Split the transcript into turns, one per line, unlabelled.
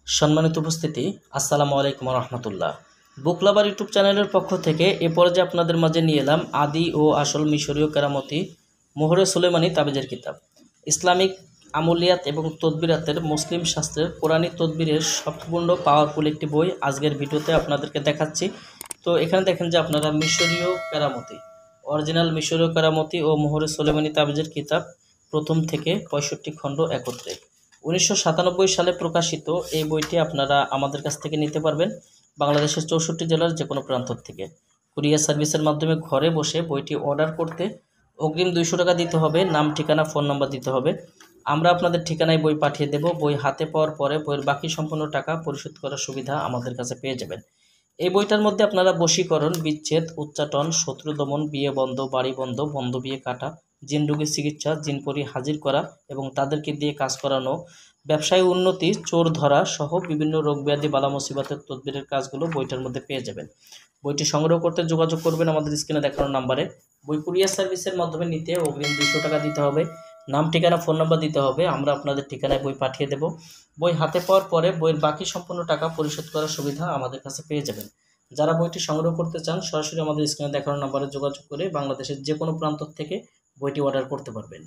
সম্মানিত উপস্থিতি, আসসালামু আলাইকুম রহমতুল্লাহ। বুক লাভার ইউটিউব চ্যানেলের পক্ষ থেকে এ পর্যায়ে আপনাদের মাঝে নিয়ে এলাম আদি ও আসল মিশরীয় কেরামতি মোহরে সুলেমানি তাবিজের কিতাব। ইসলামিক আমলিয়াত এবং তদবিরাতের মুসলিম শাস্ত্রের কোরআনী তদবিরের সম্পূর্ণ পাওয়ারফুল একটি বই আজকের ভিডিওতে আপনাদেরকে দেখাচ্ছি। তো এখানে দেখেন যে আপনারা মিশরীয় কেরামতি, অরিজিনাল মিশরীয় কেরামতি ও মোহরে সুলেমানি তাবিজের কিতাব প্রথম থেকে 65 খণ্ড একত্রে 1997 সালে প্রকাশিত এই বইটি আপনারা আমাদের কাছ থেকে নিতে পারবেন বাংলাদেশের 64 জেলার যে কোনো প্রান্ত থেকে। কুরিয়ার সার্ভিসের মাধ্যমে ঘরে বসে বইটি অর্ডার করতে অগ্রিম 200 টাকা দিতে হবে, নাম ঠিকানা ফোন নাম্বার দিতে হবে। আমরা আপনাদের ঠিকানায় বই পাঠিয়ে দেব। বই হাতে পাওয়ার পরে বইয়ের বাকি সম্পূর্ণ টাকা পরিশোধ করার সুবিধা আমাদের কাছে পেয়ে যাবেন। এই বইটার মধ্যে আপনারা বশীকরণ, বিচ্ছেদ, উচ্চাটন, শত্রু দমন, বিয়ে বন্ধ, বাড়ি বন্ধ, বন্ধ বিয়ে কাটা, জিন রোগীর চিকিৎসা, জিনপরি হাজির করা এবং তাদেরকে দিয়ে কাজ করানো, ব্যবসায় উন্নতি, চোর ধরা সহ বিভিন্ন রোগ ব্যাধি বালা মুসিবতের তদবিরের কাজগুলো বইটার মধ্যে পেয়ে যাবেন। বইটি সংগ্রহ করতে যোগাযোগ করবেন আমাদের স্ক্রিনে দেখানো নাম্বারে। বই কুরিয়ার সার্ভিসের মাধ্যমে নিতে অগ্রিম 200 টাকা দিতে হবে, নাম ঠিকানা ফোন নাম্বার দিতে হবে। আমরা আপনাদের ঠিকানায় বই পাঠিয়ে দেব। বই হাতে পাওয়ার পরে বইয়ের বাকি সম্পূর্ণ টাকা পরিশোধ করার সুবিধা আমাদের কাছে পেয়ে যাবেন। যারা বইটি সংগ্রহ করতে চান সরাসরি আমাদের স্ক্রিনে দেখানো নাম্বারে যোগাযোগ করে বাংলাদেশের যে কোনো প্রান্ত থেকে বইটি অর্ডার করতে পারবেন।